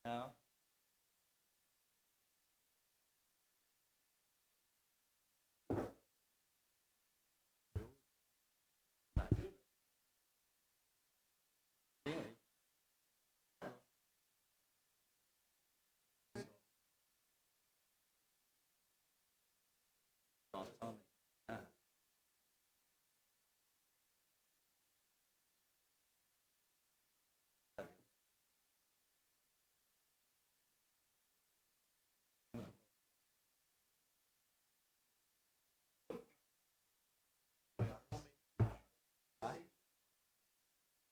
Não.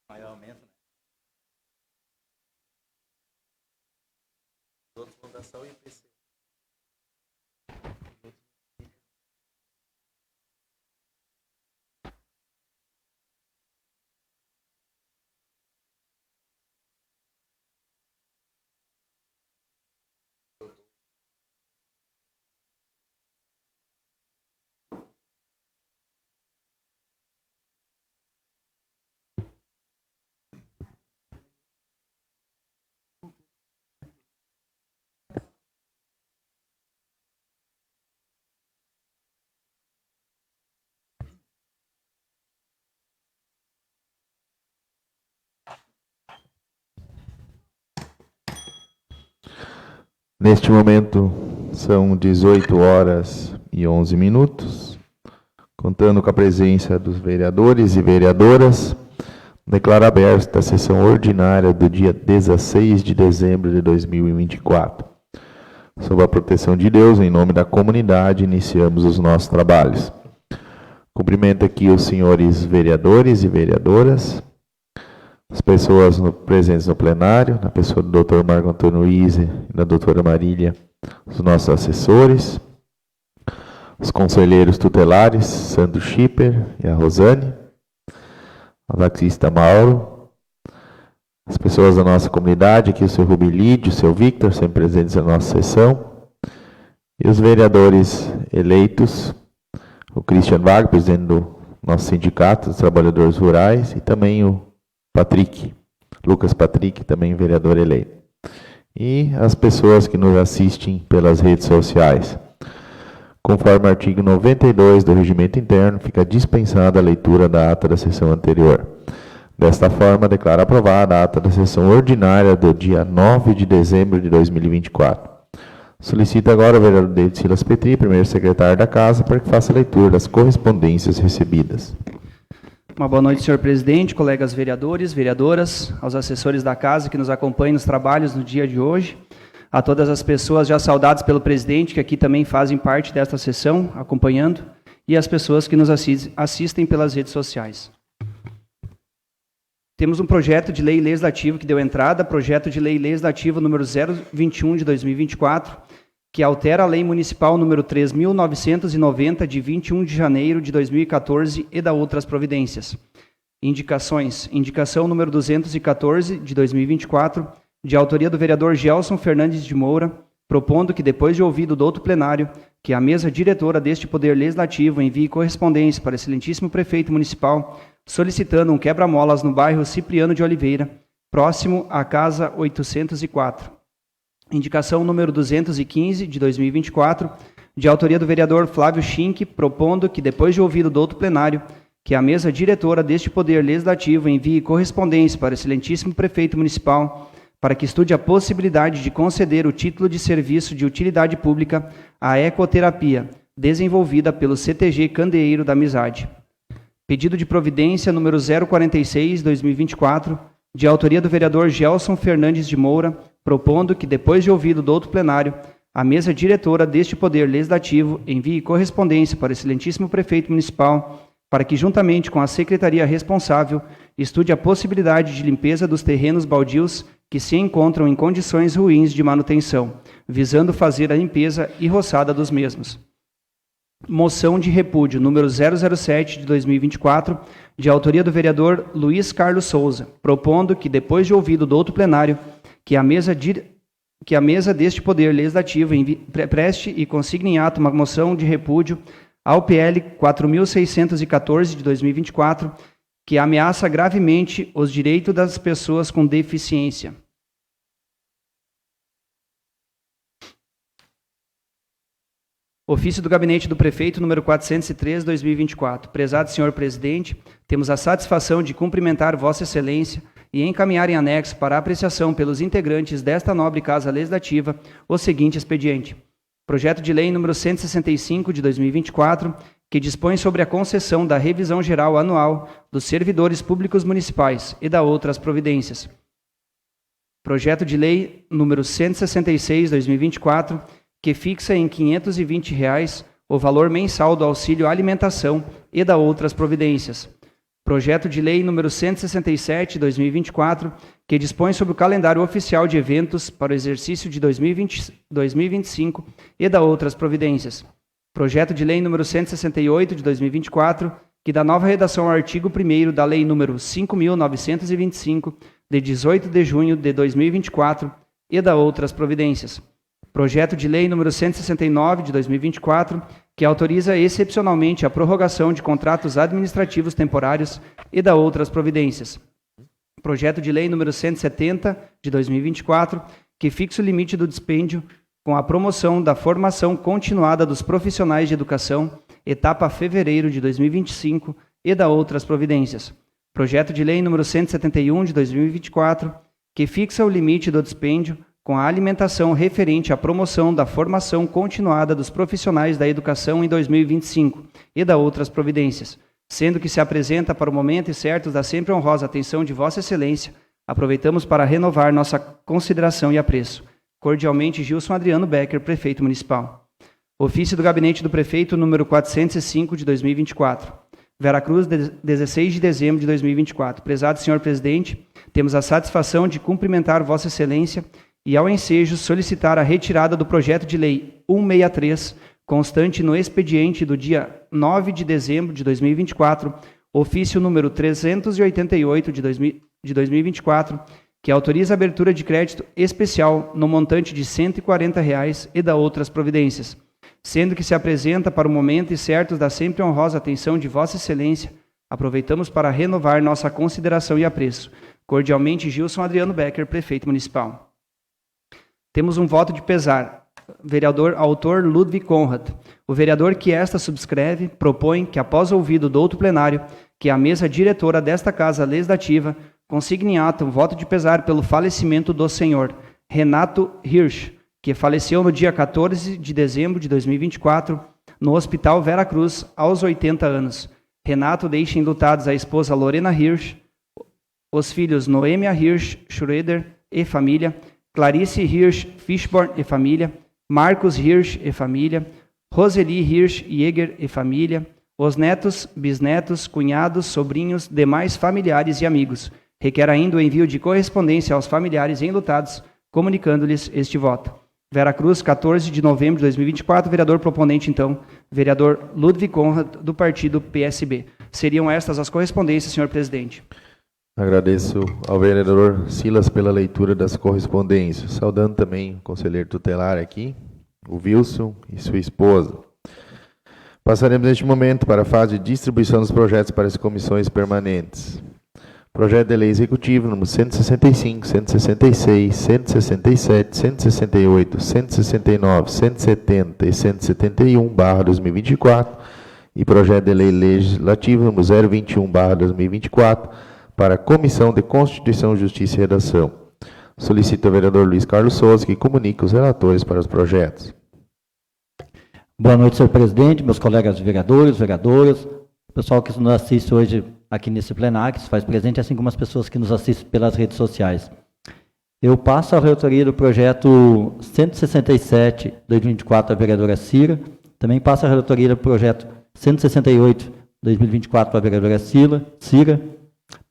Maior aumento, né? Outros fundação e IPC. Neste momento, são 18 horas e 11 minutos. Contando com a presença dos vereadores e vereadoras, declaro aberta a sessão ordinária do dia 16 de dezembro de 2024. Sob a proteção de Deus, em nome da comunidade, iniciamos os nossos trabalhos. Cumprimento aqui os senhores vereadores e vereadoras, as pessoas presentes no plenário, na pessoa do Dr. Marco Antônio Luiz e da doutora Marília, os nossos assessores, os conselheiros tutelares, Sandro Schipper e a Rosane, o taxista Mauro, as pessoas da nossa comunidade, aqui o seu Rubilídio, o seu Victor, sempre presentes na nossa sessão, e os vereadores eleitos, o Christian Wagner, presidente do nosso sindicato dos trabalhadores rurais, e também o Patrick, Lucas Patrick, também vereador eleito. E as pessoas que nos assistem pelas redes sociais. Conforme o artigo 92 do Regimento Interno, fica dispensada a leitura da ata da sessão anterior. Desta forma, declaro aprovada a ata da sessão ordinária do dia 9 de dezembro de 2024. Solicito agora o vereador David Silas Petri, primeiro secretário da Casa, para que faça a leitura das correspondências recebidas. Uma boa noite, senhor presidente, colegas vereadores, vereadoras, aos assessores da casa que nos acompanham nos trabalhos no dia de hoje, a todas as pessoas já saudadas pelo presidente, que aqui também fazem parte desta sessão, acompanhando, e as pessoas que nos assistem pelas redes sociais. Temos um projeto de lei legislativo que deu entrada, projeto de lei legislativo número 021 de 2024, que altera a Lei Municipal número 3.990, de 21 de janeiro de 2014, e da outras providências. Indicações. Indicação número 214, de 2024, de autoria do vereador Gelson Fernandes de Moura, propondo que, depois de ouvido do outro plenário, que a mesa diretora deste Poder Legislativo envie correspondência para o excelentíssimo prefeito municipal, solicitando um quebra-molas no bairro Cipriano de Oliveira, próximo à Casa 804. Indicação número 215, de 2024, de autoria do vereador Flávio Schink, propondo que, depois de ouvido do outro plenário, que a mesa diretora deste Poder Legislativo envie correspondência para o excelentíssimo prefeito municipal, para que estude a possibilidade de conceder o título de serviço de utilidade pública à ecoterapia, desenvolvida pelo CTG Candeeiro da Amizade. Pedido de providência número 046, 2024, de autoria do vereador Gelson Fernandes de Moura, propondo que, depois de ouvido do outro plenário, a mesa diretora deste Poder Legislativo envie correspondência para o excelentíssimo prefeito municipal, para que, juntamente com a secretaria responsável, estude a possibilidade de limpeza dos terrenos baldios que se encontram em condições ruins de manutenção, visando fazer a limpeza e roçada dos mesmos. Moção de repúdio número 007 de 2024, de autoria do vereador Luiz Carlos Souza, propondo que, depois de ouvido do outro plenário, que a mesa deste Poder Legislativo preste e consigne em ato uma moção de repúdio ao PL 4.614 de 2024, que ameaça gravemente os direitos das pessoas com deficiência. Ofício do Gabinete do Prefeito, número 403, 2024. Prezado senhor presidente, temos a satisfação de cumprimentar Vossa Excelência e encaminhar em anexo para apreciação pelos integrantes desta nobre Casa Legislativa o seguinte expediente. Projeto de Lei número 165, de 2024, que dispõe sobre a concessão da revisão geral anual dos servidores públicos municipais e da outras providências. Projeto de Lei número 166, 2024, que fixa em R$ 520 o valor mensal do auxílio alimentação e da outras providências. Projeto de Lei número 167, 2024, que dispõe sobre o calendário oficial de eventos para o exercício de 2025 e da outras providências. Projeto de Lei número 168, de 2024, que dá nova redação ao artigo 1º da Lei número 5.925, de 18 de junho de 2024 e da outras providências. Projeto de Lei número 169, de 2024, que autoriza excepcionalmente a prorrogação de contratos administrativos temporários e da outras providências. Projeto de Lei número 170, de 2024, que fixa o limite do dispêndio com a promoção da formação continuada dos profissionais de educação, etapa fevereiro de 2025 e da outras providências. Projeto de Lei número 171, de 2024, que fixa o limite do dispêndio com a alimentação referente à promoção da formação continuada dos profissionais da educação em 2025 e da outras providências, sendo que se apresenta para o momento e certos da sempre honrosa atenção de Vossa Excelência, aproveitamos para renovar nossa consideração e apreço. Cordialmente, Gilson Adriano Becker, Prefeito Municipal. Ofício do Gabinete do Prefeito, número 405, de 2024. Veracruz, 16 de dezembro de 2024. Prezado senhor presidente, temos a satisfação de cumprimentar Vossa Excelência e, ao ensejo, solicitar a retirada do projeto de lei 163, constante no expediente do dia 9 de dezembro de 2024, ofício número 388 de 2024, que autoriza a abertura de crédito especial no montante de R$ 140 e da outras providências, sendo que se apresenta para o momento e certos da sempre honrosa atenção de Vossa Excelência, aproveitamos para renovar nossa consideração e apreço. Cordialmente, Gilson Adriano Becker, Prefeito Municipal. Temos um voto de pesar. Vereador autor Ludwig Conrad. O vereador que esta subscreve propõe que, após ouvido do outro plenário, que a mesa diretora desta Casa Legislativa consigne em ato um voto de pesar pelo falecimento do senhor Renato Hirsch, que faleceu no dia 14 de dezembro de 2024 no Hospital Veracruz, aos 80 anos. Renato deixa enlutados a esposa Lorena Hirsch, os filhos Noêmia Hirsch Schroeder e família, Clarice Hirsch Fishborn e família, Marcos Hirsch e família, Roseli Hirsch Jäger e família, os netos, bisnetos, cunhados, sobrinhos, demais familiares e amigos. Requer ainda o envio de correspondência aos familiares enlutados, comunicando-lhes este voto. Veracruz, 14 de novembro de 2024, vereador proponente, então, vereador Ludwig Conrad, do partido PSB. Seriam estas as correspondências, senhor presidente. Agradeço ao vereador Silas pela leitura das correspondências, saudando também o conselheiro tutelar aqui, o Wilson e sua esposa. Passaremos neste momento para a fase de distribuição dos projetos para as comissões permanentes. Projeto de Lei Executivo número 165, 166, 167, 168, 169, 170 e 171/2024 e Projeto de Lei Legislativo número 021/2024 para a Comissão de Constituição, Justiça e Redação. Solicito ao vereador Luiz Carlos Souza que comunique os relatores para os projetos. Boa noite, senhor presidente, meus colegas vereadores, vereadoras, pessoal que nos assiste hoje aqui nesse plenário, que se faz presente, assim como as pessoas que nos assistem pelas redes sociais. Eu passo a relatoria do projeto 167, 2024, da vereadora Cira. Também passo a relatoria do projeto 168, 2024, da vereadora Cira.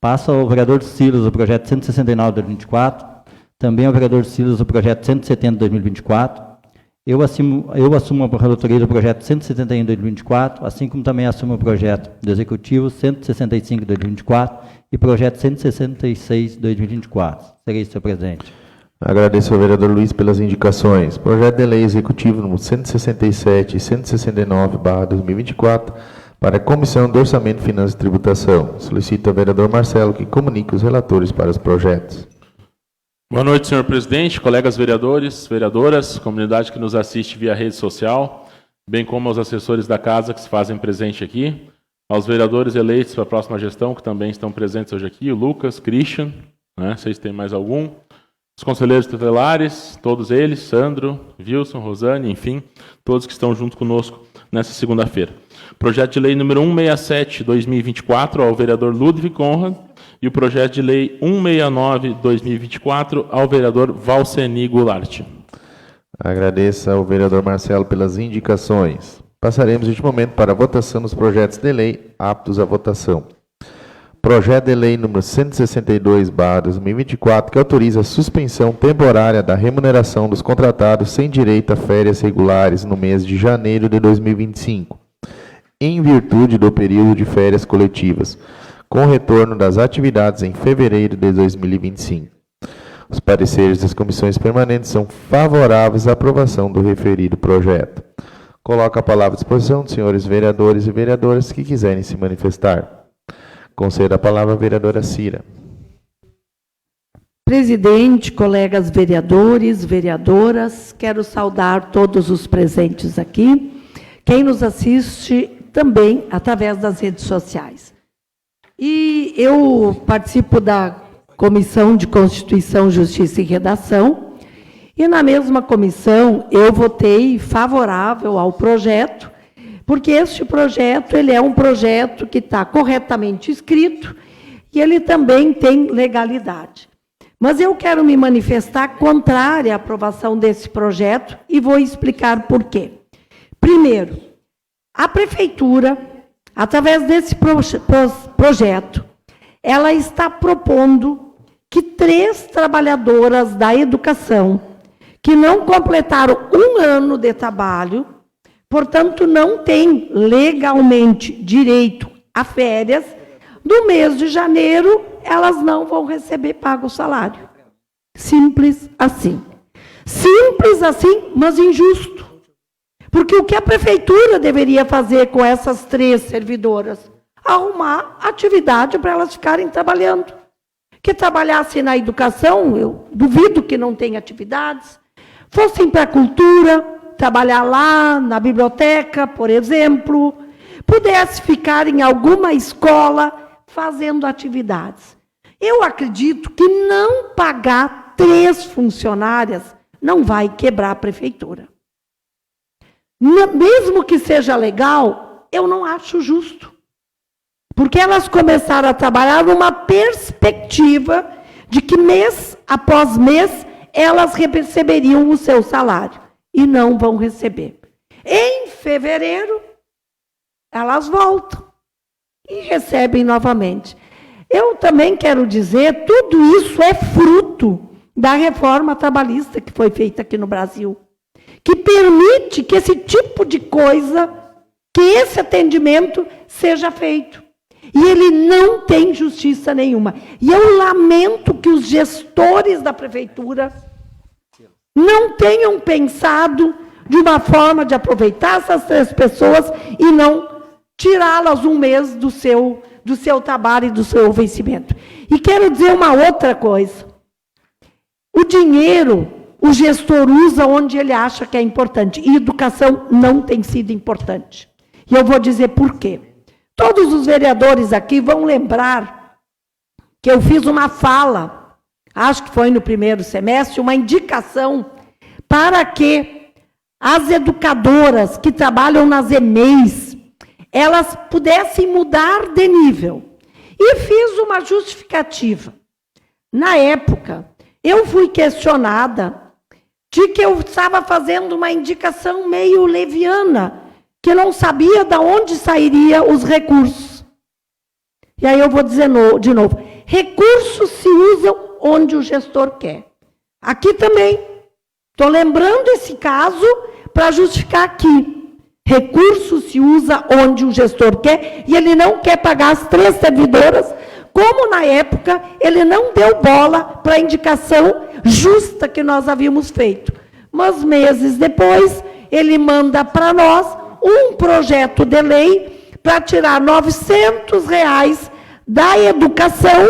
Passa ao vereador Silas o projeto 169 de 2024, também ao vereador Silas o projeto 170 de 2024. Eu assumo a relatoria do projeto 171 de 2024, assim como também assumo o projeto do Executivo 165 de 2024 e projeto 166 de 2024. Serei, senhor presidente. Agradeço ao vereador Luiz pelas indicações. Projeto de Lei Executivo número 167 e 169/2024 Para a Comissão do Orçamento, Finanças e Tributação, solicito ao vereador Marcelo que comunique os relatores para os projetos. Boa noite, senhor presidente, colegas vereadores, vereadoras, comunidade que nos assiste via rede social, bem como aos assessores da casa que se fazem presente aqui, aos vereadores eleitos para a próxima gestão, que também estão presentes hoje aqui, o Lucas, Christian, né, vocês têm mais algum, os conselheiros tutelares, todos eles, Sandro, Wilson, Rosane, enfim, todos que estão junto conosco nessa segunda-feira. Projeto de lei número 167/2024 ao vereador Ludwig Conrad e o projeto de lei 169/2024 ao vereador Valceni Goulart. Agradeço ao vereador Marcelo pelas indicações. Passaremos neste momento para a votação dos projetos de lei aptos à votação. Projeto de lei número 162/2024, que autoriza a suspensão temporária da remuneração dos contratados sem direito a férias regulares no mês de janeiro de 2025, em virtude do período de férias coletivas, com retorno das atividades em fevereiro de 2025. Os pareceres das comissões permanentes são favoráveis à aprovação do referido projeto. Coloco a palavra à disposição dos senhores vereadores e vereadoras que quiserem se manifestar. Concedo a palavra à vereadora Cira. Presidente, colegas vereadores, vereadoras, quero saudar todos os presentes aqui, quem nos assiste também através das redes sociais. E eu participo da Comissão de Constituição, Justiça e Redação, e na mesma comissão eu votei favorável ao projeto, porque este projeto ele é um projeto que está corretamente escrito e ele também tem legalidade. Mas eu quero me manifestar contrária à aprovação desse projeto e vou explicar por quê. Primeiro, a Prefeitura, através desse projeto, ela está propondo que 3 trabalhadoras da educação que não completaram 1 ano de trabalho, portanto, não têm legalmente direito a férias, no mês de janeiro, elas não vão receber pago o salário. Simples assim. Simples assim, mas injusto. Porque o que a Prefeitura deveria fazer com essas 3 servidoras? Arrumar atividade para elas ficarem trabalhando. Que trabalhassem na educação, eu duvido que não tenha atividades, fossem para a cultura, trabalhar lá na biblioteca, por exemplo, pudesse ficar em alguma escola fazendo atividades. Eu acredito que não pagar 3 funcionárias não vai quebrar a Prefeitura. Mesmo que seja legal, eu não acho justo. Porque elas começaram a trabalhar numa perspectiva de que mês após mês elas receberiam o seu salário. E não vão receber. Em fevereiro, elas voltam e recebem novamente. Eu também quero dizer, tudo isso é fruto da reforma trabalhista que foi feita aqui no Brasil, que permite que esse tipo de coisa, que esse atendimento seja feito. E ele não tem justiça nenhuma. E eu lamento que os gestores da Prefeitura não tenham pensado de uma forma de aproveitar essas 3 pessoas e não tirá-las 1 mês do seu trabalho e do seu vencimento. E quero dizer uma outra coisa. O dinheiro, o gestor usa onde ele acha que é importante. E educação não tem sido importante. E eu vou dizer por quê. Todos os vereadores aqui vão lembrar que eu fiz uma fala, acho que foi no primeiro semestre, uma indicação para que as educadoras que trabalham nas EMEIs, elas pudessem mudar de nível. E fiz uma justificativa. Na época, eu fui questionada de que eu estava fazendo uma indicação meio leviana, que não sabia de onde sairiam os recursos. E aí eu vou dizer de novo, recursos se usam onde o gestor quer. Aqui também, estou lembrando esse caso para justificar aqui. Recursos se usa onde o gestor quer e ele não quer pagar as 3 servidoras, como na época ele não deu bola para a indicação justa que nós havíamos feito. Mas meses depois, ele manda para nós um projeto de lei para tirar R$900 da educação,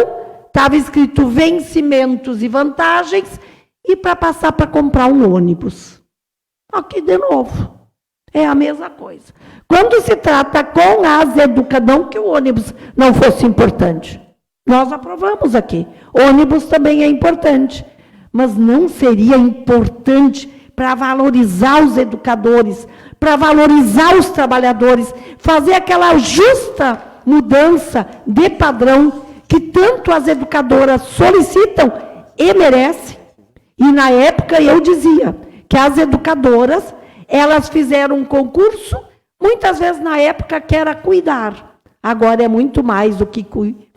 estava escrito vencimentos e vantagens, e para passar para comprar um ônibus. Aqui de novo, é a mesma coisa. Quando se trata com as não que o ônibus não fosse importante, nós aprovamos aqui. Ônibus também é importante, mas não seria importante para valorizar os educadores, para valorizar os trabalhadores, fazer aquela justa mudança de padrão que tanto as educadoras solicitam e merecem. E na época eu dizia que as educadoras, elas fizeram um concurso, muitas vezes na época que era cuidar. Agora é muito mais do que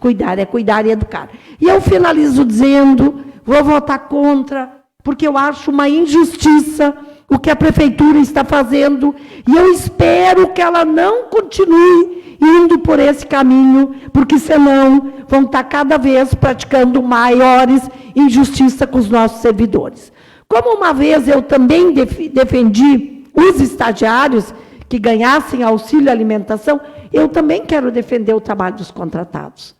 cuidar, é cuidar e educar. E eu finalizo dizendo, vou votar contra, porque eu acho uma injustiça o que a prefeitura está fazendo, e eu espero que ela não continue indo por esse caminho, porque senão vão estar cada vez praticando maiores injustiças com os nossos servidores. Como uma vez eu também defendi os estagiários que ganhassem auxílio alimentação, eu também quero defender o trabalho dos contratados.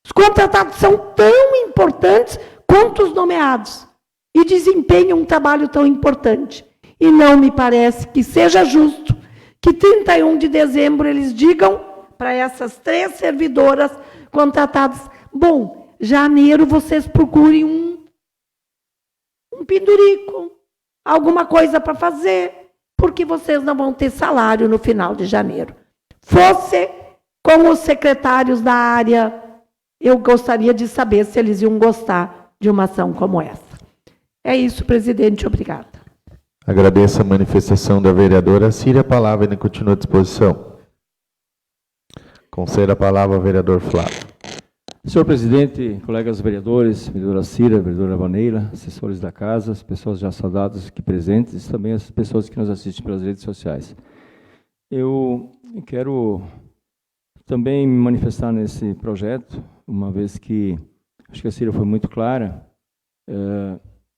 Os contratados são tão importantes quanto os nomeados e desempenham um trabalho tão importante. E não me parece que seja justo que 31 de dezembro eles digam para essas 3 servidoras contratadas, bom, janeiro vocês procurem um pendurico, alguma coisa para fazer, porque vocês não vão ter salário no final de janeiro. Fosse com os secretários da área, eu gostaria de saber se eles iam gostar de uma ação como essa. É isso, presidente, obrigada. Agradeço a manifestação da vereadora Cira. A palavra ainda continua à disposição. Conceda a palavra ao vereador Flávio. Senhor presidente, colegas vereadores, vereadora Cira, vereadora Vaneila, assessores da casa, as pessoas já saudadas aqui presentes e também as pessoas que nos assistem pelas redes sociais. Eu quero também me manifestar nesse projeto, uma vez que acho que a Cira foi muito clara.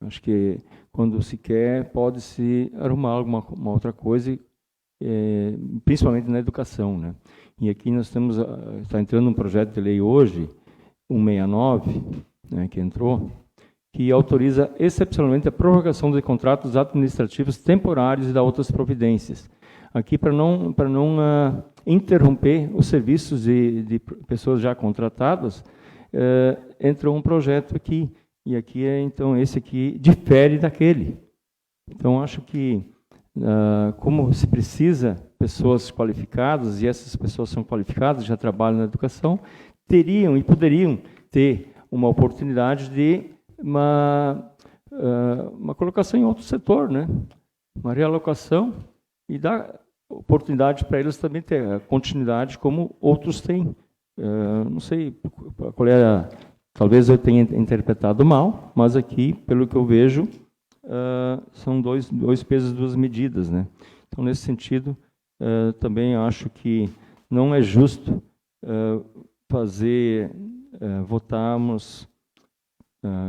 Acho que quando se quer, pode-se arrumar uma outra coisa, principalmente na educação, né? E aqui nós está entrando um projeto de lei hoje, 169, né, que entrou, que autoriza excepcionalmente a prorrogação de contratos administrativos temporários e da outras providências. Aqui, para não interromper os serviços de pessoas já contratadas, entrou um projeto aqui. E aqui então, esse aqui difere daquele. Então, acho que, como se precisa pessoas qualificadas, e essas pessoas são qualificadas, já trabalham na educação, teriam e poderiam ter uma oportunidade de uma colocação em outro setor, né? Uma realocação e dar oportunidade para eles também ter a continuidade como outros têm. Não sei qual é talvez eu tenha interpretado mal, mas aqui, pelo que eu vejo, são dois pesos, 2 medidas, né? Então, nesse sentido, também acho que não é justo votarmos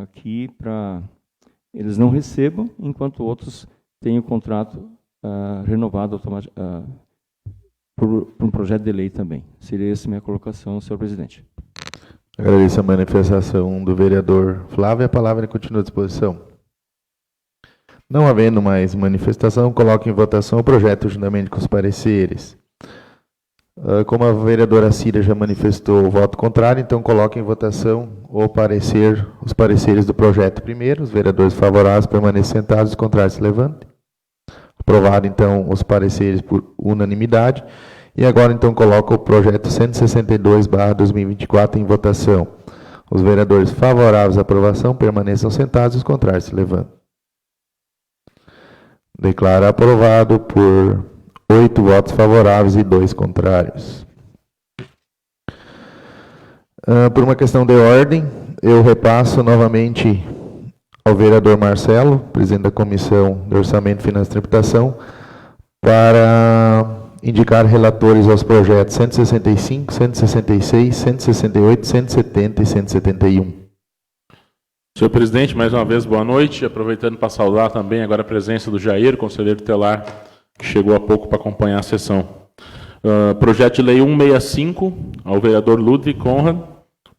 aqui para eles não recebam, enquanto outros têm o contrato renovado por um projeto de lei também. Seria essa minha colocação, senhor presidente. Agradeço a manifestação do vereador Flávio. A palavra continua à disposição. Não havendo mais manifestação, coloco em votação o projeto juntamente com os pareceres. Como a vereadora Cira já manifestou o voto contrário, então coloco em votação os pareceres do projeto primeiro. Os vereadores favoráveis permanecem sentados, os contrários se levantem. Aprovado, então, os pareceres por unanimidade. E agora, então, coloco o projeto 162/2024 em votação. Os vereadores favoráveis à aprovação permaneçam sentados, os contrários se levantem. Declaro aprovado por 8 votos favoráveis e 2 contrários. Por uma questão de ordem, eu repasso novamente ao vereador Marcelo, presidente da Comissão de Orçamento, Finanças e Tributação, para indicar relatores aos projetos 165, 166, 168, 170 e 171. Senhor presidente, mais uma vez, boa noite. Aproveitando para saudar também agora a presença do Jair, conselheiro tutelar, que chegou há pouco para acompanhar a sessão. Projeto de lei 165, ao vereador Ludwig Conrad.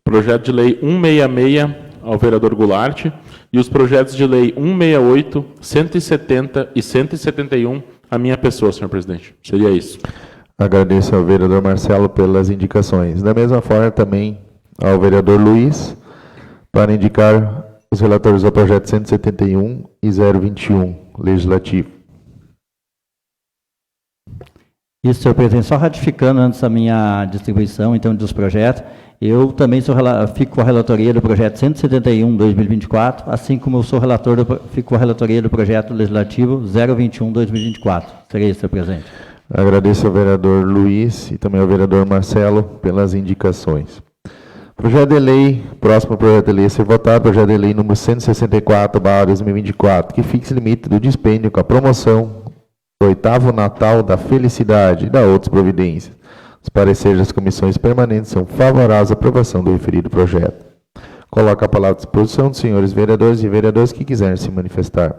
Projeto de lei 166, ao vereador Goulart. E os projetos de lei 168, 170 e 171, a minha pessoa, senhor presidente. Seria isso. Agradeço ao vereador Marcelo pelas indicações. Da mesma forma, também ao vereador Luiz, para indicar os relatores do projeto 171 e 021, legislativo. Isso, senhor presidente. Só ratificando antes a minha distribuição, então, dos projetos, eu também fico com a relatoria do projeto 171/2024, assim como eu sou relator, fico com a relatoria do projeto legislativo 021/2024. Seria isso, senhor presidente. Agradeço ao vereador Luiz e também ao vereador Marcelo pelas indicações. Projeto de lei, próximo projeto de lei a ser votado, projeto de lei número 164/2024, que fixa o limite do dispêndio com a promoção do 8º Natal da Felicidade e da outras providências. Os pareceres das comissões permanentes são favoráveis à aprovação do referido projeto. Coloco a palavra à disposição dos senhores vereadores e vereadoras que quiserem se manifestar.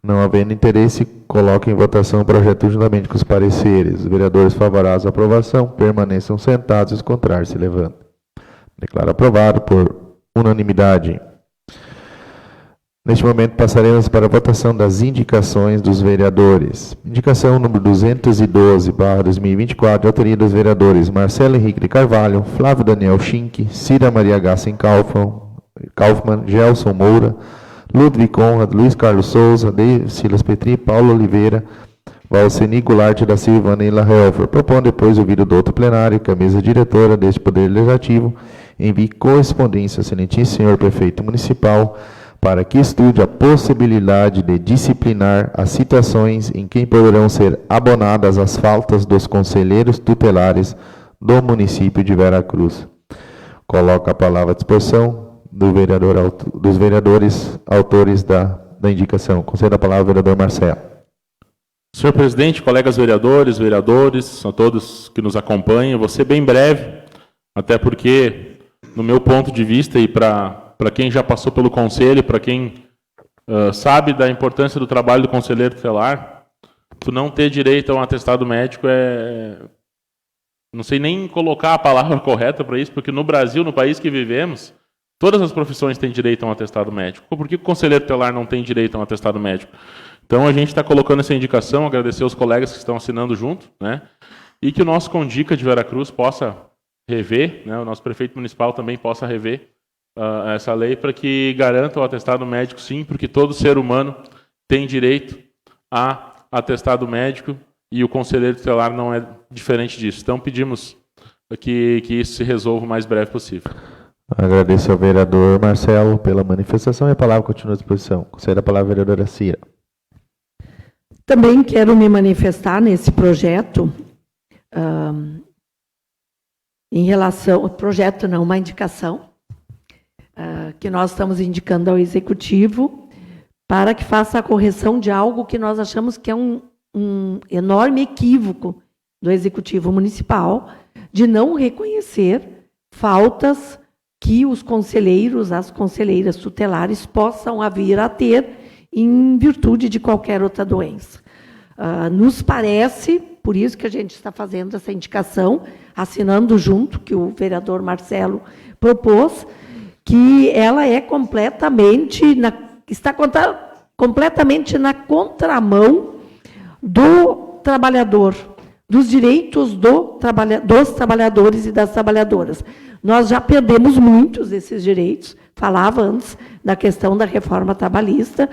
Não havendo interesse, coloco em votação o projeto juntamente com os pareceres. Os vereadores favoráveis à aprovação permaneçam sentados e os contrários se levantem. Declaro aprovado por unanimidade. Neste momento, passaremos para a votação das indicações dos vereadores. Indicação número 212/2024, de autoria dos vereadores Marcelo Henrique de Carvalho, Flávio Daniel Schink, Cira Maria Gassen Kaufmann, Gelson Moura, Ludwig Conrad, Luiz Carlos Souza, David Silas Petri, Paulo Oliveira, Valceni Goulart da Silva, Vanilla Helfer. Propondo depois o vídeo do outro plenário que a mesa diretora deste Poder Legislativo envie correspondência ao excelentíssimo senhor prefeito municipal para que estude a possibilidade de disciplinar as situações em que poderão ser abonadas as faltas dos conselheiros tutelares do município de Veracruz. Coloco a palavra à disposição dos vereadores autores da indicação. Concedo a palavra ao vereador Marcelo. Senhor presidente, colegas vereadores, a todos que nos acompanham, vou ser bem breve, até porque, no meu ponto de vista, e para quem já passou pelo conselho, para quem sabe da importância do trabalho do conselheiro tutelar, tu não ter direito a um atestado médico não sei nem colocar a palavra correta para isso, porque no Brasil, no país que vivemos, todas as profissões têm direito a um atestado médico. Por que o conselheiro tutelar não tem direito a um atestado médico? Então, a gente está colocando essa indicação, agradecer aos colegas que estão assinando junto, né? E que o nosso Condica de Veracruz possa rever, né? O nosso prefeito municipal também possa rever essa lei para que garanta o atestado médico, sim, porque todo ser humano tem direito a atestado médico e o conselheiro tutelar não é diferente disso. Então, pedimos que isso se resolva o mais breve possível. Agradeço ao vereador Marcelo pela manifestação e a palavra continua à disposição. Concedo a palavra à vereadora Cira. Também quero me manifestar nesse projeto, em relação... Projeto não, uma indicação, que nós estamos indicando ao Executivo para que faça a correção de algo que nós achamos que é um enorme equívoco do Executivo Municipal, de não reconhecer faltas que os conselheiros, as conselheiras tutelares possam vir a ter em virtude de qualquer outra doença. Nos parece, por isso que a gente está fazendo essa indicação, assinando junto, que o vereador Marcelo propôs, que ela é está completamente na contramão do trabalhador, dos direitos dos trabalhadores e das trabalhadoras. Nós já perdemos muitos desses direitos, falava antes da questão da reforma trabalhista,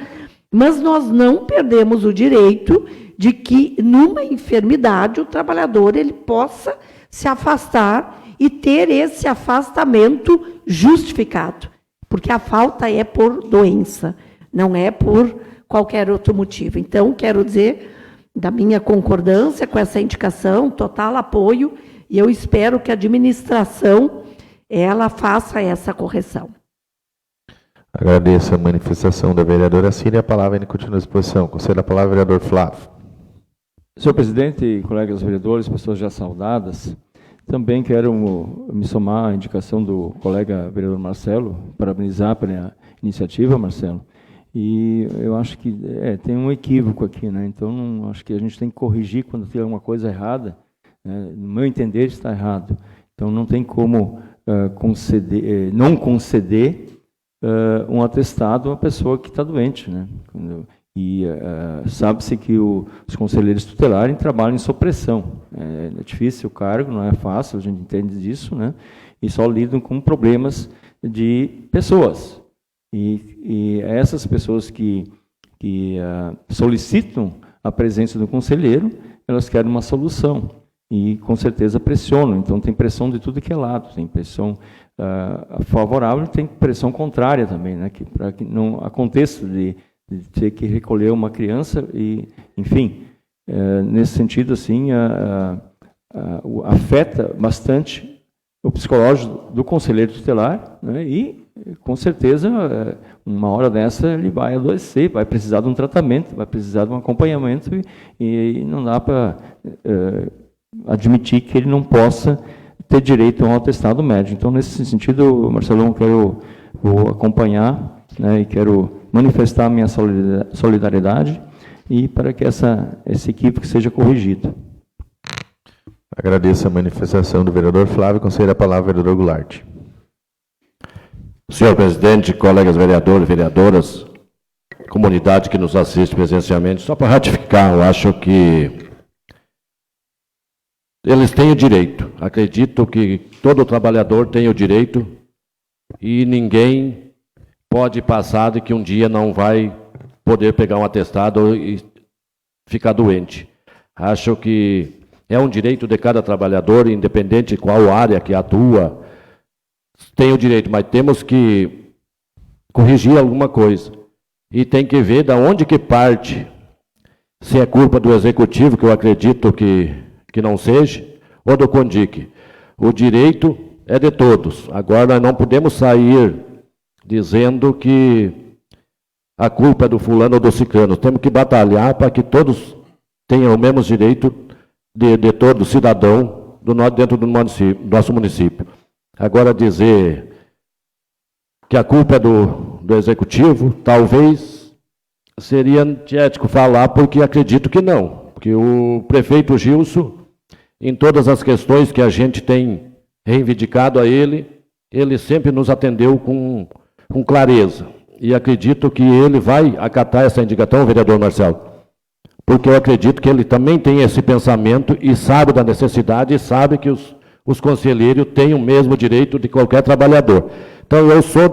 mas nós não perdemos o direito de que, numa enfermidade, o trabalhador ele possa se afastar e ter esse afastamento justificado, porque a falta é por doença, não é por qualquer outro motivo. Então, quero dizer da minha concordância com essa indicação, total apoio, e eu espero que a administração ela faça essa correção. Agradeço a manifestação da vereadora Cira e a palavra ainda continua à disposição. Concedo a palavra ao vereador Flávio. Senhor presidente, colegas vereadores, pessoas já saudadas, também quero me somar à indicação do colega vereador Marcelo, parabenizar pela iniciativa, Marcelo, E eu acho que tem um equívoco aqui, né? Então, acho que a gente tem que corrigir quando tem alguma coisa errada. No meu entender, está errado. Então, não tem como não conceder um atestado a uma pessoa que está doente, né? E sabe-se que os conselheiros tutelares trabalham em supressão. É difícil o cargo, não é fácil, a gente entende disso, né? E só lidam com problemas de pessoas. E essas pessoas que solicitam a presença do conselheiro, elas querem uma solução. E, com certeza, pressionam. Então, tem pressão de tudo que é lado. Tem pressão favorável, tem pressão contrária também, né? Para que não aconteça de ter que recolher uma criança. E, enfim, nesse sentido, assim, afeta bastante o psicológico do conselheiro tutelar, né? E, com certeza, uma hora dessa ele vai adoecer, vai precisar de um tratamento, vai precisar de um acompanhamento e não dá para admitir que ele não possa ter direito a um atestado médico. Então, nesse sentido, Marcelão, vou acompanhar, né, e quero manifestar a minha solidariedade e para que esse equívoco seja corrigido. Agradeço a manifestação do vereador Flávio. Conceder a palavra ao vereador Goulart. Senhor presidente, colegas vereadores, vereadoras, comunidade que nos assiste presencialmente, só para ratificar, eu acho que eles têm o direito. Acredito que todo trabalhador tem o direito e ninguém pode passar de que um dia não vai poder pegar um atestado e ficar doente. Acho que é um direito de cada trabalhador, independente de qual área que atua, tem o direito, mas temos que corrigir alguma coisa. E tem que ver de onde que parte, se é culpa do executivo, que eu acredito que não seja, ou do CONDIC. O direito é de todos. Agora, nós não podemos sair dizendo que a culpa é do fulano ou do ciclano. Temos que batalhar para que todos tenham o mesmo direito de todo cidadão dentro do nosso município. Agora, dizer que a culpa é do executivo, talvez seria antiético falar, porque acredito que não. Porque o prefeito Gilson, em todas as questões que a gente tem reivindicado a ele sempre nos atendeu com clareza. E acredito que ele vai acatar essa indicação, vereador Marcelo, porque eu acredito que ele também tem esse pensamento e sabe da necessidade e sabe que os conselheiros têm o mesmo direito de qualquer trabalhador. Então, eu sou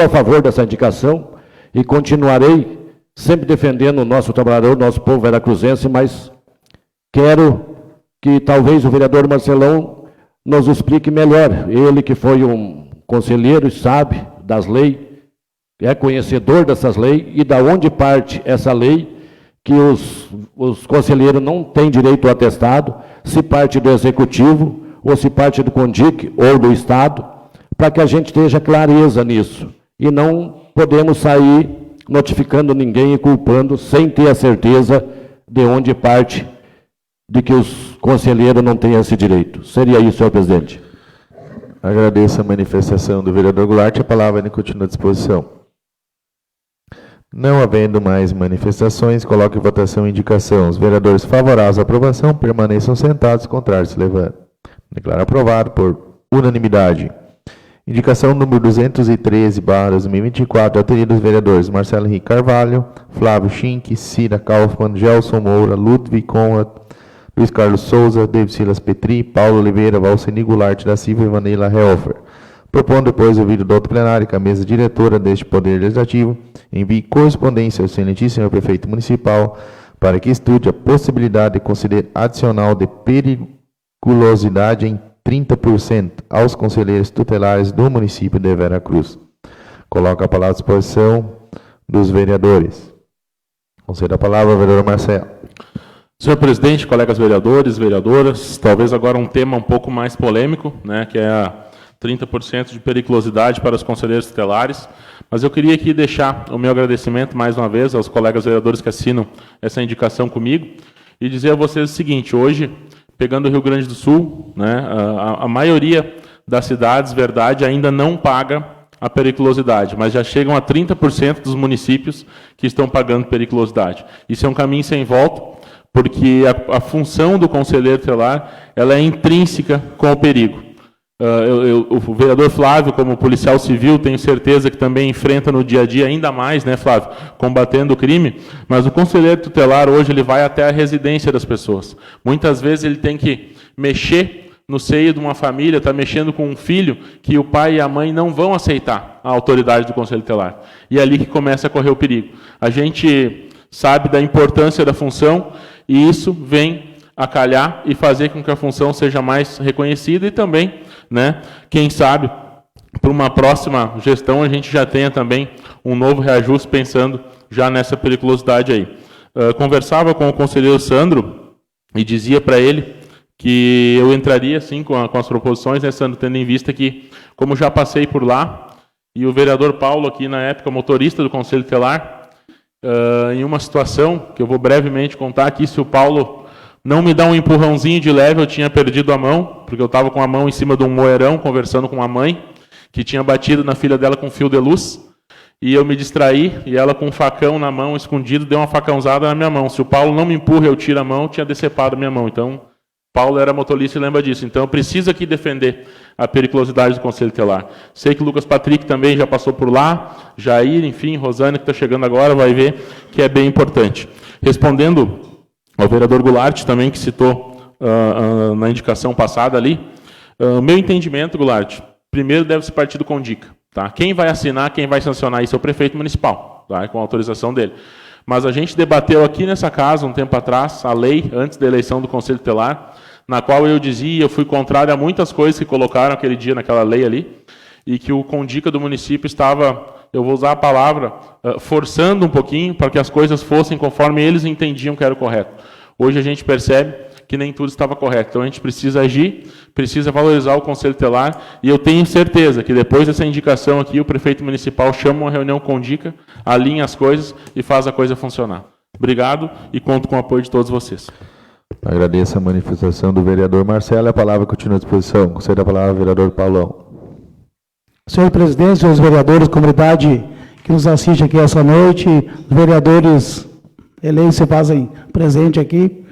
a favor dessa indicação e continuarei sempre defendendo o nosso trabalhador, o nosso povo veracruzense, mas quero que talvez o vereador Marcelão nos explique melhor. Ele que foi um conselheiro e sabe das leis, é conhecedor dessas leis e da onde parte essa lei, que os conselheiros não têm direito ao atestado, se parte do executivo, ou se parte do CONDIC ou do Estado, para que a gente tenha clareza nisso. E não podemos sair notificando ninguém e culpando sem ter a certeza de onde parte de que os conselheiros não têm esse direito. Seria isso, senhor presidente. Agradeço a manifestação do vereador Goulart. A palavra continua à disposição. Não havendo mais manifestações, coloco em votação a indicação. Os vereadores favoráveis à aprovação permaneçam sentados, contrários se levantam. Declaro aprovado por unanimidade. Indicação número 213/2024, autoria dos vereadores Marcelo Henrique Carvalho, Flávio Schink, Cira Kaufmann, Gelson Moura, Ludwig Conrad, Luiz Carlos Souza, David Silas Petri, Paulo Oliveira, Valceni Goulart da Silva e Vanilla Helfer. Propondo depois o vídeo do outro plenário que a mesa diretora deste Poder Legislativo envie correspondência ao excelentíssimo senhor prefeito municipal para que estude a possibilidade de conceder adicional de periculosidade em 30% aos conselheiros tutelares do município de Veracruz. Coloco a palavra à disposição dos vereadores. Concedo a palavra ao vereador Marcelo. Senhor presidente, colegas vereadores, vereadoras, talvez agora um tema um pouco mais polêmico, né, que é a 30% de periculosidade para os conselheiros tutelares, mas eu queria aqui deixar o meu agradecimento mais uma vez aos colegas vereadores que assinam essa indicação comigo e dizer a vocês o seguinte: hoje, pegando o Rio Grande do Sul, né, a maioria das cidades, verdade, ainda não paga a periculosidade, mas já chegam a 30% dos municípios que estão pagando periculosidade. Isso é um caminho sem volta, porque a função do conselheiro tutelar ela é intrínseca com o perigo. O vereador Flávio, como policial civil, tenho certeza que também enfrenta no dia a dia ainda mais, né, Flávio, combatendo o crime, mas o conselheiro tutelar hoje ele vai até a residência das pessoas. Muitas vezes ele tem que mexer no seio de uma família, está mexendo com um filho que o pai e a mãe não vão aceitar a autoridade do conselho tutelar. E é ali que começa a correr o perigo. A gente sabe da importância da função e isso vem a calhar e fazer com que a função seja mais reconhecida e também, né, quem sabe, para uma próxima gestão a gente já tenha também um novo reajuste pensando já nessa periculosidade aí. Conversava com o conselheiro Sandro e dizia para ele que eu entraria sim com as proposições, né, Sandro, tendo em vista que, como já passei por lá, e o vereador Paulo aqui na época, motorista do Conselho Tutelar, em uma situação que eu vou brevemente contar aqui, se o Paulo não me dá um empurrãozinho de leve, eu tinha perdido a mão, porque eu estava com a mão em cima de um moeirão, conversando com a mãe, que tinha batido na filha dela com fio de luz, e eu me distraí, e ela com um facão na mão, escondido, deu uma facãozada na minha mão. Se o Paulo não me empurra, eu tiro a mão, tinha decepado a minha mão. Então, Paulo era motorista e lembra disso. Então, eu preciso aqui defender a periculosidade do Conselho Tutelar. Sei que o Lucas Patrick também já passou por lá, Jair, enfim, Rosane, que está chegando agora, vai ver que é bem importante. Respondendo ao vereador Goulart, também, que citou na indicação passada ali, meu entendimento, Goulart, primeiro deve-se partir do CONDICA. Tá? Quem vai assinar, quem vai sancionar isso é o prefeito municipal, tá? Com a autorização dele. Mas a gente debateu aqui nessa casa, um tempo atrás, a lei, antes da eleição do Conselho Tutelar, na qual eu dizia, eu fui contrário a muitas coisas que colocaram aquele dia naquela lei ali, e que o CONDICA do município estava, eu vou usar a palavra, forçando um pouquinho para que as coisas fossem conforme eles entendiam que era o correto. Hoje a gente percebe que nem tudo estava correto. Então a gente precisa agir, precisa valorizar o Conselho Tutelar, e eu tenho certeza que depois dessa indicação aqui, o prefeito municipal chama uma reunião CONDICA, alinha as coisas e faz a coisa funcionar. Obrigado e conto com o apoio de todos vocês. Agradeço a manifestação do vereador Marcelo. A palavra continua à disposição. Concedo a palavra ao vereador Paulão. Senhor presidente, senhores vereadores, comunidade que nos assiste aqui essa noite, os vereadores eleitos se fazem presente aqui.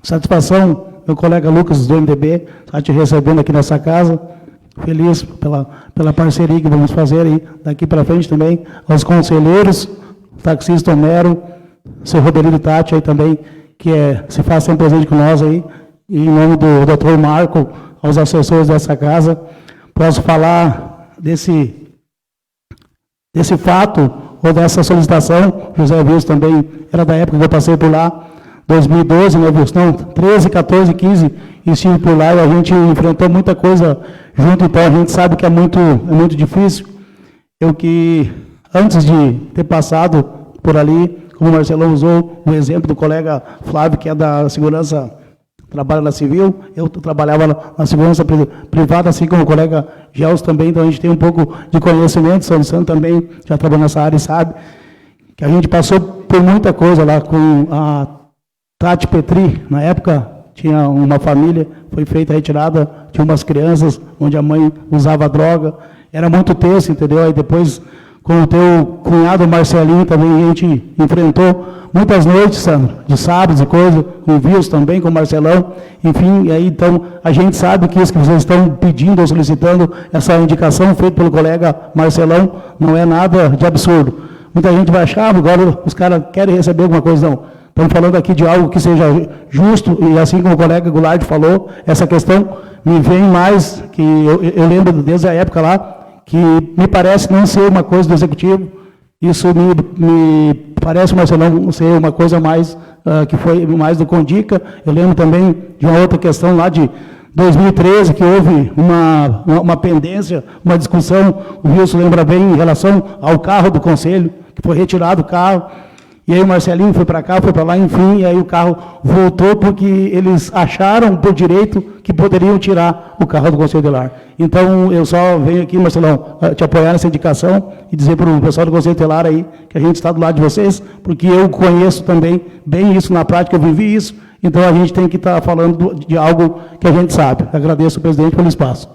Satisfação, meu colega Lucas do MDB, está te recebendo aqui nessa casa. Feliz pela parceria que vamos fazer aí daqui para frente também. Aos conselheiros, taxista Homero, seu Rodrigo Tati aí também, que se faz sempre presente com nós aí. E em nome do Dr. Marco, aos assessores dessa casa, posso falar desse fato ou dessa solicitação. José Wilson também era da época que eu passei por lá, 2012, né, Wilson? Não, 13, 14, 15, estive por lá e a gente enfrentou muita coisa junto, então a gente sabe que é muito difícil. Eu que, antes de ter passado por ali, como o Marcelão usou o exemplo do colega Flávio, que é da segurança, trabalha na civil, eu trabalhava na segurança privada, assim como o colega Gelson também, então a gente tem um pouco de conhecimento, São Santo também já trabalhou nessa área e sabe que a gente passou por muita coisa lá com a Tati Petri. Na época tinha uma família, foi feita a retirada de umas crianças, onde a mãe usava droga, era muito tenso, entendeu? Aí depois, com o teu cunhado Marcelinho também, a gente enfrentou muitas noites, Sandro, de sábados e coisa, com o Wilson também, com o Marcelão, enfim, e aí então a gente sabe que isso que vocês estão pedindo ou solicitando, essa indicação feita pelo colega Marcelão, não é nada de absurdo. Muita gente vai achar, agora os caras querem receber alguma coisa, não. Estamos falando aqui de algo que seja justo, e assim como o colega Goulart falou, essa questão me vem mais, que eu lembro desde a época lá, que me parece não ser uma coisa do Executivo, isso me parece, Marcelão, ser uma coisa mais, que foi mais do CONDICA. Eu lembro também de uma outra questão lá de 2013, que houve uma pendência, uma discussão, o Wilson lembra bem, em relação ao carro do Conselho, que foi retirado o carro, e aí o Marcelinho foi para cá, foi para lá, enfim, e aí o carro voltou porque eles acharam por direito que poderiam tirar o carro do Conselho Tutelar. Então, eu só venho aqui, Marcelão, te apoiar nessa indicação e dizer para o pessoal do Conselho Tutelar aí que a gente está do lado de vocês, porque eu conheço também bem isso na prática, eu vivi isso, então a gente tem que estar falando de algo que a gente sabe. Agradeço, presidente, pelo espaço.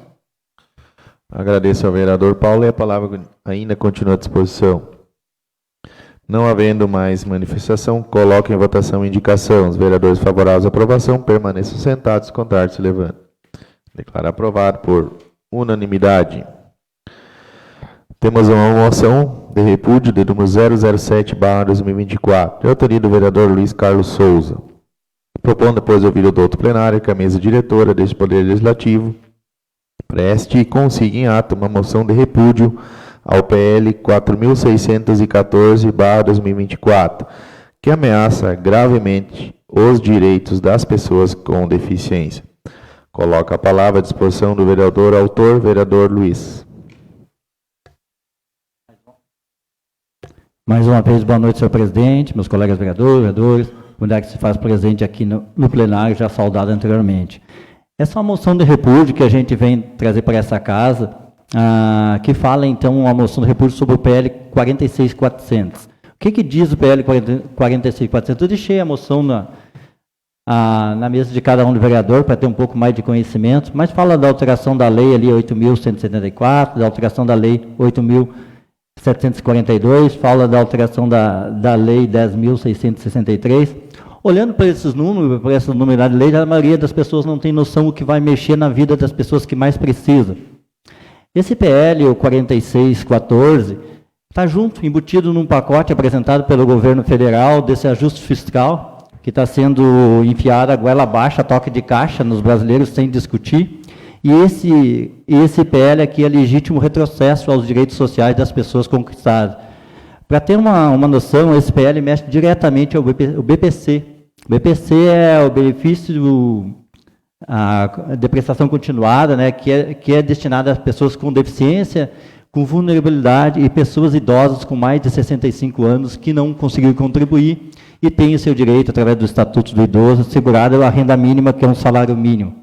Agradeço ao vereador Paulo e a palavra ainda continua à disposição. Não havendo mais manifestação, coloco em votação a indicação. Os vereadores favoráveis à aprovação permaneçam sentados, contrários se levantam. Declaro aprovado por unanimidade. Temos uma moção de repúdio de número 007/2024, de autoria do vereador Luiz Carlos Souza. Propondo, depois de ouvir o doutor plenário, que a mesa diretora deste Poder Legislativo preste e consiga em ato uma moção de repúdio ao PL 4.614/2024, que ameaça gravemente os direitos das pessoas com deficiência. Coloco a palavra à disposição do vereador autor, vereador Luiz. Mais uma vez, boa noite, senhor presidente, meus colegas vereadores, comunidade que se faz presente aqui no plenário, já saudado anteriormente. Essa é uma moção de repúdio que a gente vem trazer para essa casa, que fala, então, uma moção de repúdio sobre o PL 46.400. O que diz o PL 46.400? Eu deixei a moção na mesa de cada um do vereador, para ter um pouco mais de conhecimento, mas fala da alteração da lei ali 8.174, da alteração da lei 8.742, fala da alteração da lei 10.663. Olhando para esses números, para essa numerosidade de lei, a maioria das pessoas não tem noção do que vai mexer na vida das pessoas que mais precisam. Esse PL, o 4614, está junto, embutido num pacote apresentado pelo governo federal desse ajuste fiscal, que está sendo enfiado a goela abaixo, a toque de caixa nos brasileiros, sem discutir. E esse PL aqui é legítimo retrocesso aos direitos sociais das pessoas conquistadas. Para ter uma noção, esse PL mexe diretamente ao BPC. O BPC é o benefício de prestação continuada, né, que é destinado às pessoas com deficiência, com vulnerabilidade e pessoas idosas com mais de 65 anos que não conseguiram contribuir e têm o seu direito, através do Estatuto do Idoso, assegurado a renda mínima, que é um salário mínimo.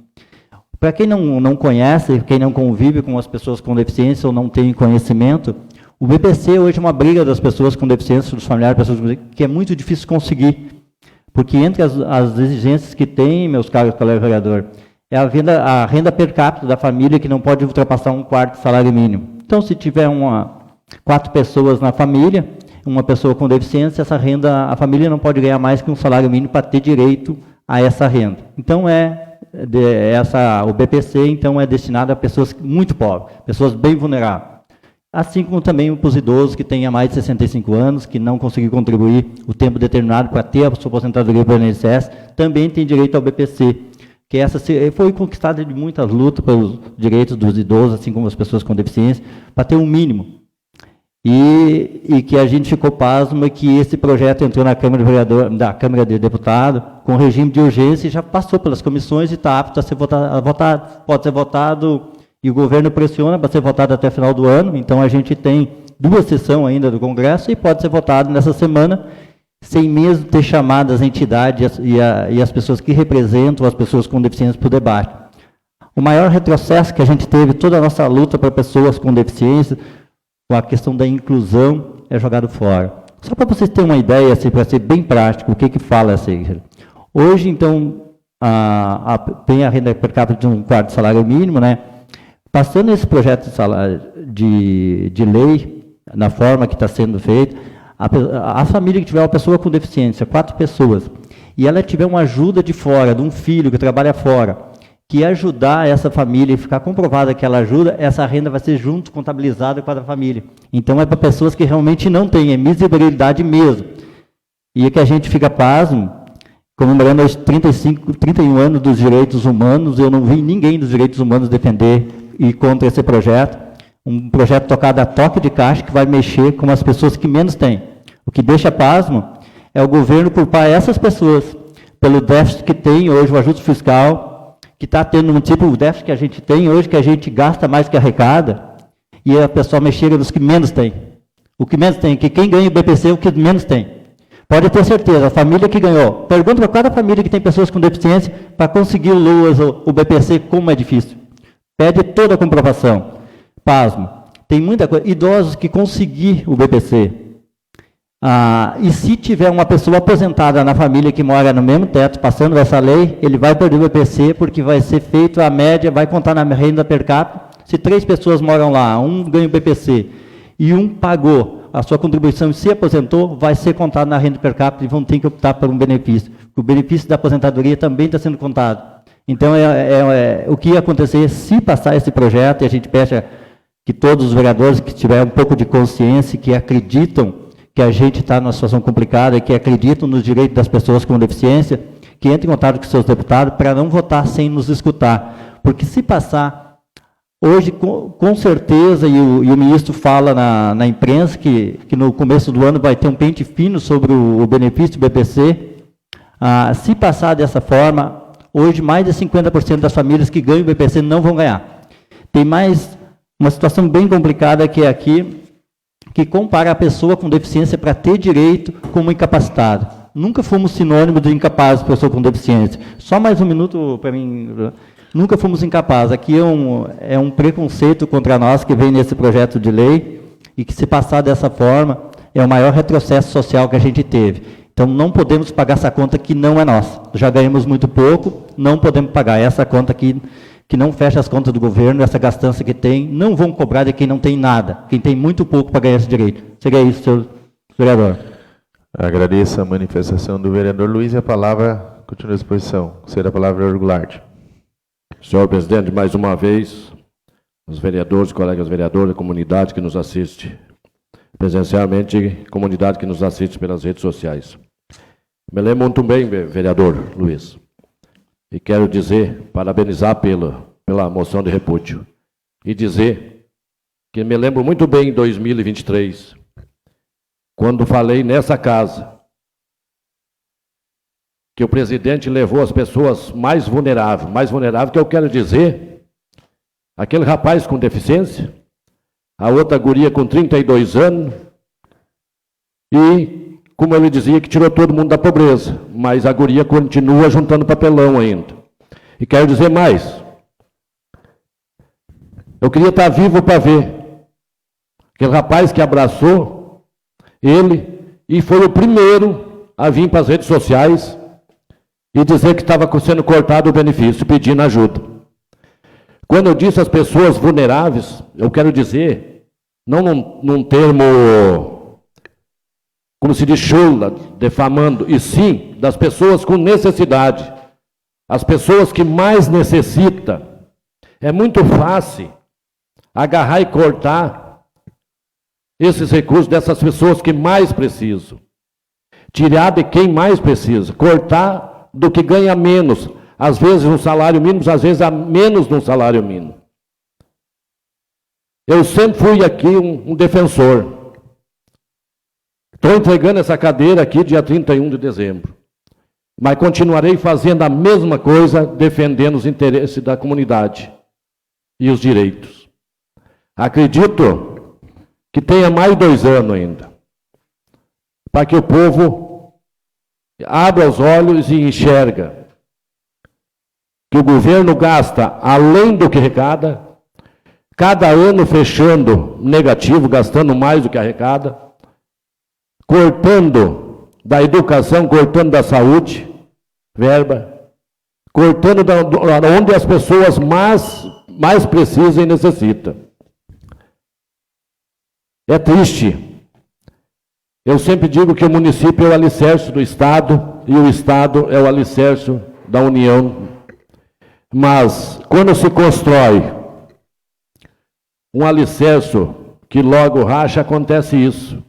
Para quem não conhece, quem não convive com as pessoas com deficiência ou não tem conhecimento, o BPC hoje é uma briga das pessoas com deficiência, dos familiares, pessoas que é muito difícil conseguir. Porque entre as exigências que tem, meus caros colegas vereadores, é a renda per capita da família, que não pode ultrapassar 1/4 do salário mínimo. Então, se tiver 4 pessoas na família, uma pessoa com deficiência, essa renda, a família não pode ganhar mais que um salário mínimo para ter direito a essa renda. Então, o BPC então, é destinado a pessoas muito pobres, pessoas bem vulneráveis. Assim como também para os idosos que têm mais de 65 anos, que não conseguiram contribuir o tempo determinado para ter a sua aposentadoria pelo INSS, também tem direito ao BPC, que essa foi conquistada de muitas lutas pelos direitos dos idosos, assim como as pessoas com deficiência, para ter um mínimo. E que a gente ficou pasmo que esse projeto entrou na Câmara de Deputados com regime de urgência e já passou pelas comissões e está apto a ser votado. Pode ser votado, e o governo pressiona para ser votado até o final do ano, então a gente tem 2 sessões ainda do Congresso e pode ser votado nessa semana, sem mesmo ter chamado as entidades e as pessoas que representam as pessoas com deficiência para o debate. O maior retrocesso que a gente teve, toda a nossa luta para pessoas com deficiência, com a questão da inclusão, é jogado fora. Só para vocês terem uma ideia, assim, para ser bem prático, o que fala essa igreja. Hoje, então, tem a renda per capita de 1/4 do salário mínimo, né? Passando esse projeto de lei, na forma que está sendo feito, a família que tiver uma pessoa com deficiência, 4 pessoas, e ela tiver uma ajuda de fora, de um filho que trabalha fora, que ajudar essa família e ficar comprovada que ela ajuda, essa renda vai ser junto contabilizada com a da família. Então, é para pessoas que realmente não têm, é miserabilidade mesmo. E é que a gente fica pasmo, comemorando os 31 anos dos direitos humanos, eu não vi ninguém dos direitos humanos defender e contra esse projeto. Um projeto tocado a toque de caixa que vai mexer com as pessoas que menos têm. O que deixa pasmo é o governo culpar essas pessoas pelo déficit que tem hoje, o ajuste fiscal, que está tendo um tipo de déficit que a gente tem hoje, que a gente gasta mais que arrecada, e a pessoa mexer nos que menos tem. O que menos tem, que quem ganha o BPC é o que menos tem. Pode ter certeza, a família que ganhou. Pergunta para cada família que tem pessoas com deficiência, para conseguir o LUAS, o BPC, como é difícil. Pede toda a comprovação. Pasmo. Tem muita coisa. Idosos que conseguir o BPC. E se tiver uma pessoa aposentada na família que mora no mesmo teto, passando essa lei, ele vai perder o BPC, porque vai ser feito a média, vai contar na renda per capita Se 3 pessoas moram lá, um ganha o BPC e um pagou a sua contribuição e se aposentou, vai ser contado na renda per capita e vão ter que optar por um benefício. O benefício da aposentadoria também está sendo contado. Então, o que ia acontecer se passar esse projeto, e a gente pede que todos os vereadores que tiverem um pouco de consciência, que acreditam que a gente está numa situação complicada, e que acreditam nos direitos das pessoas com deficiência, que entrem em contato com seus deputados para não votar sem nos escutar. Porque se passar... Hoje, com certeza, e o ministro fala na imprensa que no começo do ano vai ter um pente fino sobre o benefício do BPC. Se passar dessa forma, hoje mais de 50% das famílias que ganham o BPC não vão ganhar. Tem mais uma situação bem complicada que é aqui, que compara a pessoa com deficiência para ter direito como incapacitado. Nunca fomos sinônimo de incapaz, pessoa com deficiência. Só mais um minuto para mim... Nunca fomos incapazes. Aqui é um preconceito contra nós que vem nesse projeto de lei e que, se passar dessa forma, é o maior retrocesso social que a gente teve. Então, não podemos pagar essa conta que não é nossa. Já ganhamos muito pouco, não podemos pagar. Essa conta aqui, que não fecha as contas do governo, essa gastança que tem, não vão cobrar de quem não tem nada, quem tem muito pouco para ganhar esse direito. Seria isso, senhor vereador. Agradeço a manifestação do vereador Luiz e a palavra continua à disposição. Será a palavra Goulart. Senhor presidente, mais uma vez, os vereadores, colegas vereadores, a comunidade que nos assiste presencialmente, comunidade que nos assiste pelas redes sociais. Me lembro muito bem, vereador Luiz, e quero dizer, parabenizar pela moção de repúdio, e dizer que me lembro muito bem em 2023, quando falei nessa casa, que o presidente levou as pessoas mais vulneráveis que eu quero dizer, aquele rapaz com deficiência, a outra guria com 32 anos, e, como ele dizia, que tirou todo mundo da pobreza, mas a guria continua juntando papelão ainda. E quero dizer mais, eu queria estar vivo para ver aquele rapaz que abraçou ele e foi o primeiro a vir para as redes sociais e dizer que estava sendo cortado o benefício, pedindo ajuda. Quando eu disse às pessoas vulneráveis, eu quero dizer, não num termo, como se diz, chula, defamando, e sim das pessoas com necessidade, as pessoas que mais necessitam. É muito fácil agarrar e cortar esses recursos dessas pessoas que mais precisam. Tirar de quem mais precisa, cortar do que ganha menos, às vezes um salário mínimo, às vezes a menos de um salário mínimo. Eu sempre fui aqui um defensor. Estou entregando essa cadeira aqui dia 31 de dezembro. Mas continuarei fazendo a mesma coisa, defendendo os interesses da comunidade e os direitos. Acredito que tenha mais 2 anos ainda, para que o povo abra os olhos e enxerga que o governo gasta além do que arrecada, cada ano fechando negativo, gastando mais do que arrecada, cortando da educação, cortando da saúde, verba, cortando onde as pessoas mais precisam e necessitam. É triste. Eu sempre digo que o município é o alicerce do Estado e o Estado é o alicerce da União. Mas, quando se constrói um alicerce que logo racha, acontece isso.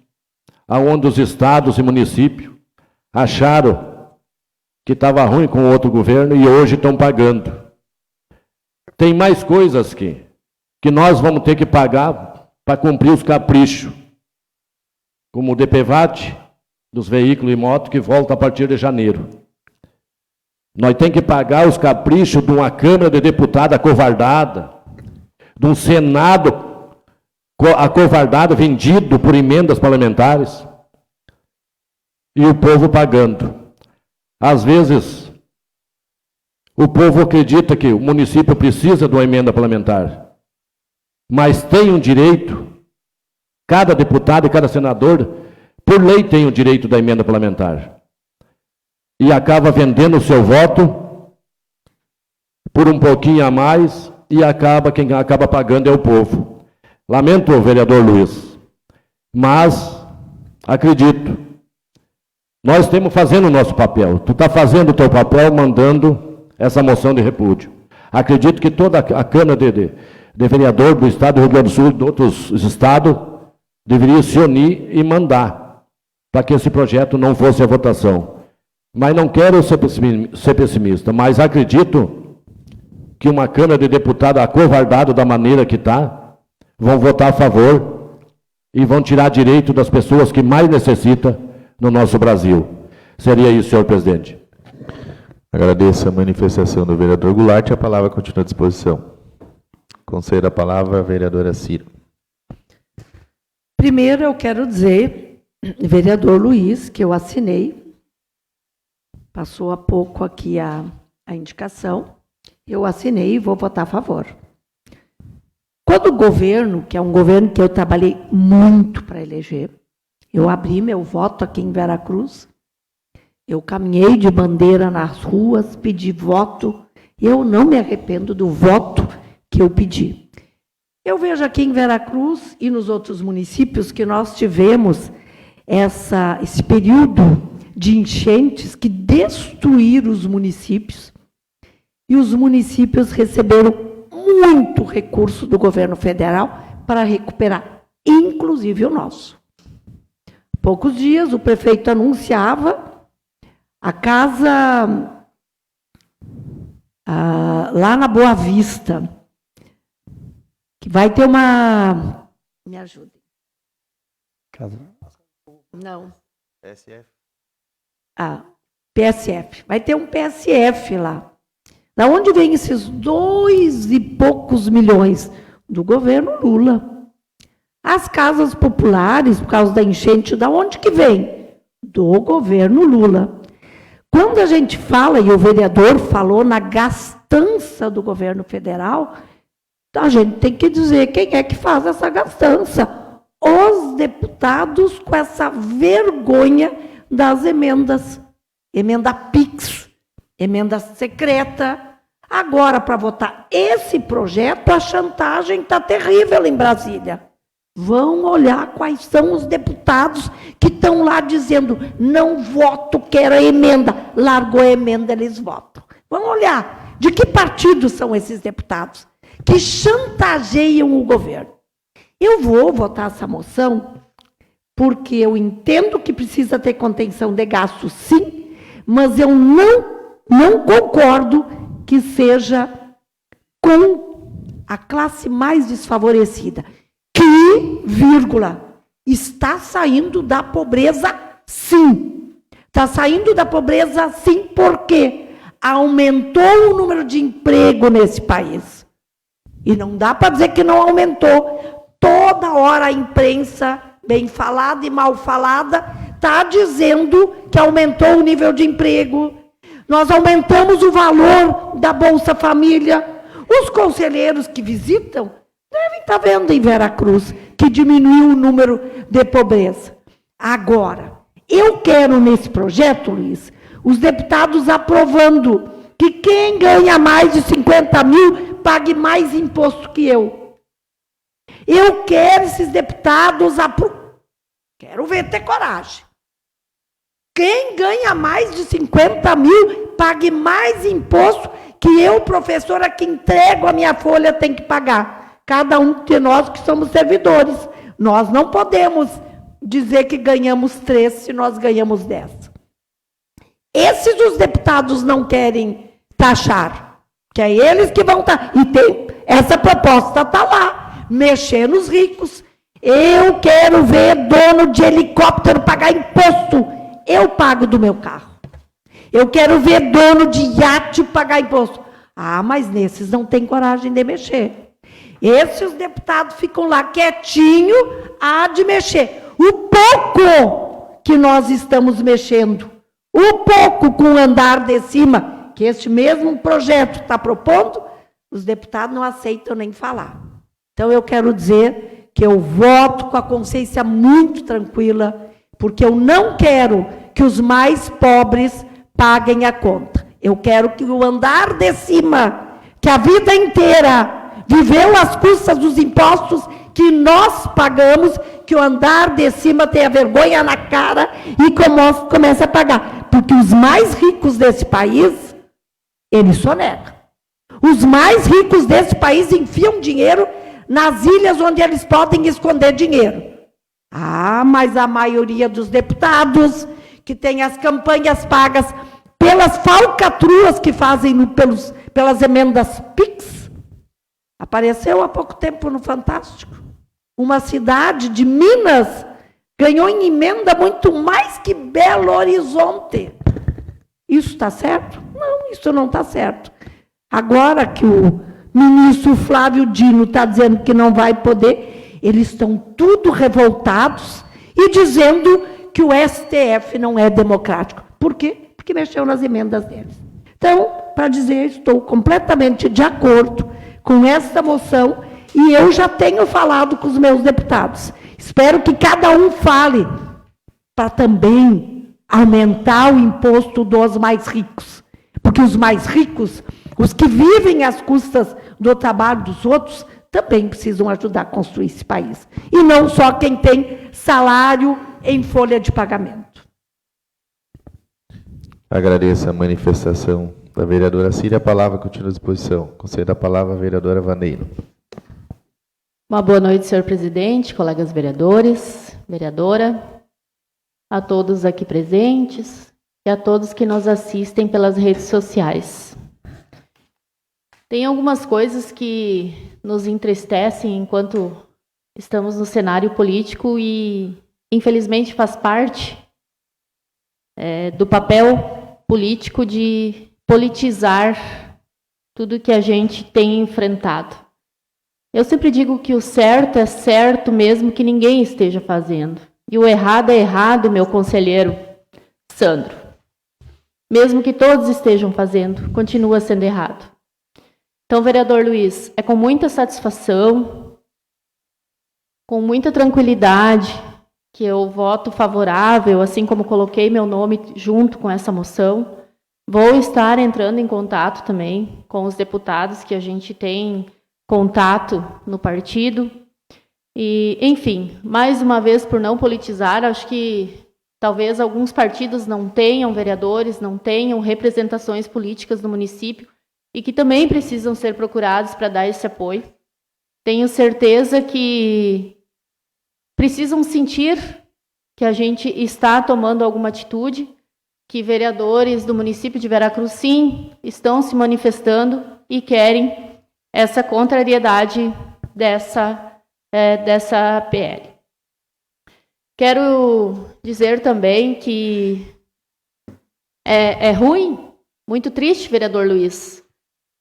Aonde os estados e municípios acharam que estava ruim com o outro governo e hoje estão pagando. Tem mais coisas que nós vamos ter que pagar para cumprir os caprichos, como o DPVAT dos veículos e motos, que volta a partir de janeiro. Nós temos que pagar os caprichos de uma Câmara de Deputados acovardada, de um Senado acovardado, vendido por emendas parlamentares, e o povo pagando. Às vezes, o povo acredita que o município precisa de uma emenda parlamentar, mas tem um direito. Cada deputado e cada senador, por lei, tem o direito da emenda parlamentar. E acaba vendendo o seu voto por um pouquinho a mais e quem acaba pagando é o povo. Lamento, vereador Luiz, mas acredito, nós estamos fazendo o nosso papel. Tu está fazendo o teu papel mandando essa moção de repúdio. Acredito que toda a Câmara de vereador do Estado do Rio Grande do Sul e de outros estados deveria se unir e mandar para que esse projeto não fosse a votação. Mas não quero ser pessimista, mas acredito que uma Câmara de Deputados acovardada da maneira que está, vão votar a favor e vão tirar direito das pessoas que mais necessitam no nosso Brasil. Seria isso, senhor presidente. Agradeço a manifestação do vereador Goulart. A palavra continua à disposição. Concedo a palavra à vereadora Cira. Primeiro, eu quero dizer, vereador Luiz, que eu assinei, passou há pouco aqui a indicação, eu assinei e vou votar a favor. Quando o governo, que é um governo que eu trabalhei muito para eleger, eu abri meu voto aqui em Veracruz, eu caminhei de bandeira nas ruas, pedi voto, eu não me arrependo do voto que eu pedi. Eu vejo aqui em Veracruz e nos outros municípios que nós tivemos esse período de enchentes que destruíram os municípios, e os municípios receberam muito recurso do governo federal para recuperar, inclusive o nosso. Há poucos dias o prefeito anunciava a casa lá na Boa Vista, que vai ter uma... Me ajudem. Não. PSF. PSF. Vai ter um PSF lá. Da onde vem esses 2 e poucos milhões? Do governo Lula. As casas populares, por causa da enchente, da onde que vem? Do governo Lula. Quando a gente fala, e o vereador falou na gastança do governo federal, a gente tem que dizer quem é que faz essa gastança. Os deputados com essa vergonha das emendas. Emenda PIX, emenda secreta. Agora, para votar esse projeto, a chantagem está terrível em Brasília. Vão olhar quais são os deputados que estão lá dizendo não voto, quero a emenda. Largou a emenda, eles votam. Vamos olhar de que partido são esses deputados que chantageiam o governo. Eu vou votar essa moção porque eu entendo que precisa ter contenção de gastos, sim, mas eu não concordo que seja com a classe mais desfavorecida, que, está saindo da pobreza, sim. Está saindo da pobreza, sim, porque aumentou o número de emprego nesse país. E não dá para dizer que não aumentou. Toda hora a imprensa, bem falada e mal falada, está dizendo que aumentou o nível de emprego. Nós aumentamos o valor da Bolsa Família. Os conselheiros que visitam devem estar vendo em Veracruz que diminuiu o número de pobreza. Agora, eu quero nesse projeto, Luiz, os deputados aprovando que quem ganha mais de 50 mil pague mais imposto que eu. Eu quero esses deputados quero ver ter coragem. Quem ganha mais de 50 mil pague mais imposto que eu, professora, que entrego a minha folha, tem que pagar. Cada um de nós que somos servidores. Nós não podemos dizer que ganhamos 3 se nós ganhamos 10. Esses os deputados não querem taxar, que é eles que vão taxar. E essa proposta está lá, mexer nos ricos. Eu quero ver dono de helicóptero pagar imposto. Eu pago do meu carro. Eu quero ver dono de iate pagar imposto. Ah, mas nesses não tem coragem de mexer. Esses deputados ficam lá quietinho, há de mexer. O pouco que nós estamos mexendo, o pouco com o andar de cima, que este mesmo projeto está propondo, os deputados não aceitam nem falar. Então eu quero dizer que eu voto com a consciência muito tranquila, porque eu não quero que os mais pobres paguem a conta. Eu quero que o andar de cima, que a vida inteira viveu às custas dos impostos que nós pagamos, que o andar de cima tenha vergonha na cara e comece a pagar. Porque os mais ricos desse país, eles sonegam. Os mais ricos desse país enfiam dinheiro nas ilhas onde eles podem esconder dinheiro. Ah, mas a maioria dos deputados que tem as campanhas pagas pelas falcatruas que fazem pelas emendas PIX, apareceu há pouco tempo no Fantástico. Uma cidade de Minas ganhou em emenda muito mais que Belo Horizonte. Isso está certo? Não, isso não está certo. Agora que o ministro Flávio Dino está dizendo que não vai poder, eles estão tudo revoltados e dizendo que o STF não é democrático. Por quê? Porque mexeu nas emendas deles. Então, para dizer, estou completamente de acordo com esta moção e eu já tenho falado com os meus deputados. Espero que cada um fale para também aumentar o imposto dos mais ricos. Porque os mais ricos, os que vivem às custas do trabalho dos outros, também precisam ajudar a construir esse país. E não só quem tem salário em folha de pagamento. Agradeço a manifestação da vereadora Cília. A palavra continua à disposição. Concedo a palavra à vereadora Vaneila. Uma boa noite, senhor presidente, colegas vereadores, vereadora, a todos aqui presentes e a todos que nos assistem pelas redes sociais. Tem algumas coisas que nos entristecem enquanto estamos no cenário político e, infelizmente, faz parte do papel político de politizar tudo que a gente tem enfrentado. Eu sempre digo que o certo é certo mesmo que ninguém esteja fazendo. E o errado é errado, meu conselheiro Sandro. Mesmo que todos estejam fazendo, continua sendo errado. Então, vereador Luiz, é com muita satisfação, com muita tranquilidade, que eu voto favorável, assim como coloquei meu nome junto com essa moção. Vou estar entrando em contato também com os deputados que a gente tem contato no partido. E, enfim, mais uma vez, por não politizar, acho que talvez alguns partidos não tenham vereadores, não tenham representações políticas no município e que também precisam ser procurados para dar esse apoio. Tenho certeza que precisam sentir que a gente está tomando alguma atitude, que vereadores do município de Veracruz, sim, estão se manifestando e querem essa contrariedade dessa PL. Quero dizer também que é ruim, muito triste, vereador Luiz.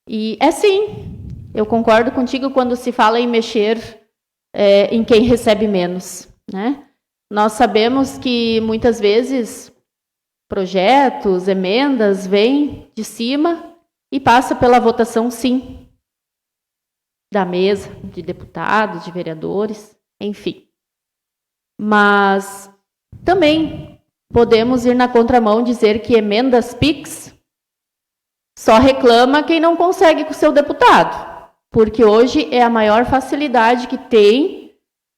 E é sim, eu concordo contigo quando se fala em mexer em quem recebe menos, né? Nós sabemos que muitas vezes projetos, emendas vêm de cima e passa pela votação, sim, da mesa, de deputados, de vereadores, enfim. Mas também podemos ir na contramão dizer que emendas PIX só reclama quem não consegue com o seu deputado, porque hoje é a maior facilidade que tem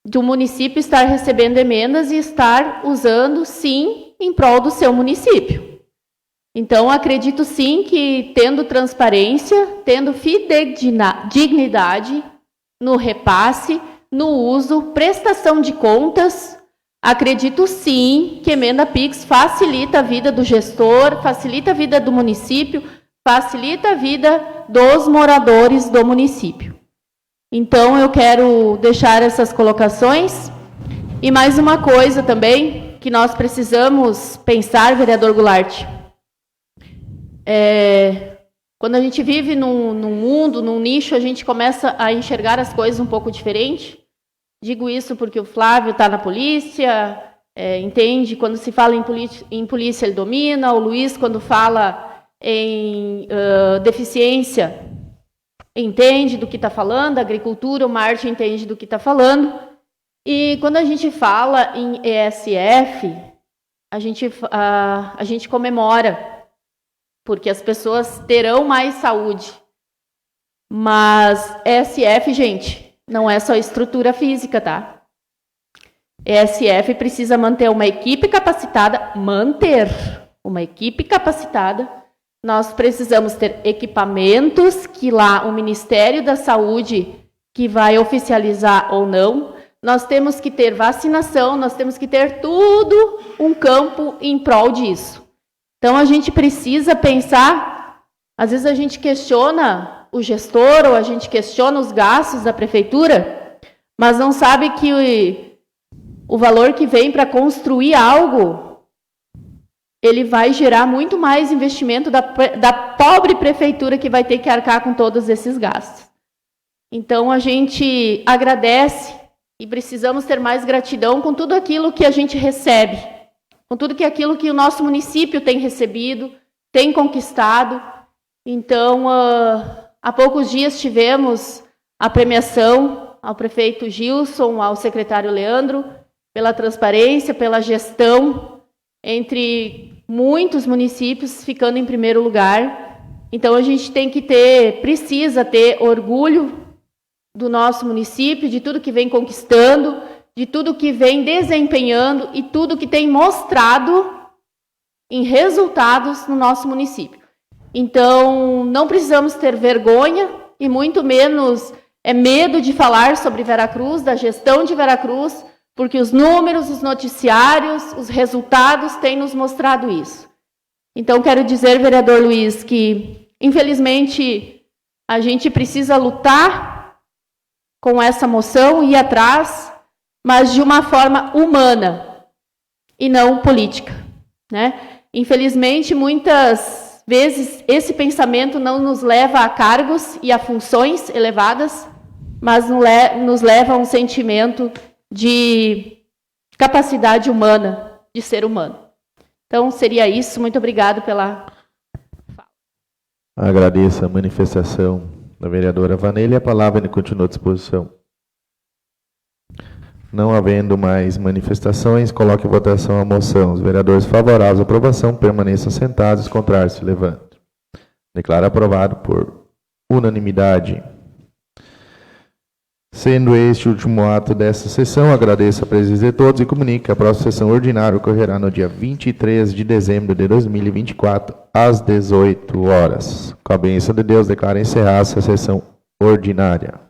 do município estar recebendo emendas e estar usando, sim, em prol do seu município. Então, acredito, sim, que tendo transparência, tendo fidedignidade no repasse, no uso, prestação de contas, acredito, sim, que emenda PIX facilita a vida do gestor, facilita a vida do município, facilita a vida dos moradores do município. Então, eu quero deixar essas colocações. E mais uma coisa também, que nós precisamos pensar, vereador Goulart. Quando a gente vive num mundo, num nicho, a gente começa a enxergar as coisas um pouco diferente. Digo isso porque o Flávio está na polícia, entende, quando se fala em polícia ele domina, o Luiz, quando fala em deficiência, entende do que está falando, a agricultura, o Marte entende do que está falando. E quando a gente fala em ESF, a gente comemora, porque as pessoas terão mais saúde. Mas ESF, gente, não é só estrutura física, tá? ESF precisa manter uma equipe capacitada, Nós precisamos ter equipamentos que lá o Ministério da Saúde, que vai oficializar ou não, nós temos que ter vacinação, nós temos que ter tudo um campo em prol disso. Então, a gente precisa pensar, às vezes a gente questiona o gestor ou a gente questiona os gastos da prefeitura, mas não sabe que o valor que vem para construir algo, ele vai gerar muito mais investimento da pobre prefeitura que vai ter que arcar com todos esses gastos. Então, a gente agradece e precisamos ter mais gratidão com tudo aquilo que a gente recebe, com tudo aquilo que o nosso município tem recebido, tem conquistado. Então, há poucos dias tivemos a premiação ao prefeito Gilson, ao secretário Leandro, pela transparência, pela gestão, entre muitos municípios ficando em primeiro lugar. Então, a gente precisa ter orgulho do nosso município, de tudo que vem conquistando, de tudo que vem desempenhando e tudo que tem mostrado em resultados no nosso município. Então, não precisamos ter vergonha e muito menos medo de falar sobre Veracruz, da gestão de Veracruz, porque os números, os noticiários, os resultados têm nos mostrado isso. Então, quero dizer, vereador Luiz, que, infelizmente, a gente precisa lutar com essa moção, ir atrás, mas de uma forma humana e não política, né? Infelizmente, muitas vezes, esse pensamento não nos leva a cargos e a funções elevadas, mas nos leva a um sentimento de capacidade humana, de ser humano. Então, seria isso. Muito obrigado pela fala. Agradeço a manifestação da vereadora Vanelli. A palavra continua à disposição. Não havendo mais manifestações, coloque em votação a moção. Os vereadores favoráveis à aprovação permaneçam sentados, os contrários se levantem. Declaro aprovado por unanimidade. Sendo este o último ato desta sessão, agradeço a presença de todos e comunico que a próxima sessão ordinária ocorrerá no dia 23 de dezembro de 2024, às 18 horas. Com a bênção de Deus, declaro encerrada essa sessão ordinária.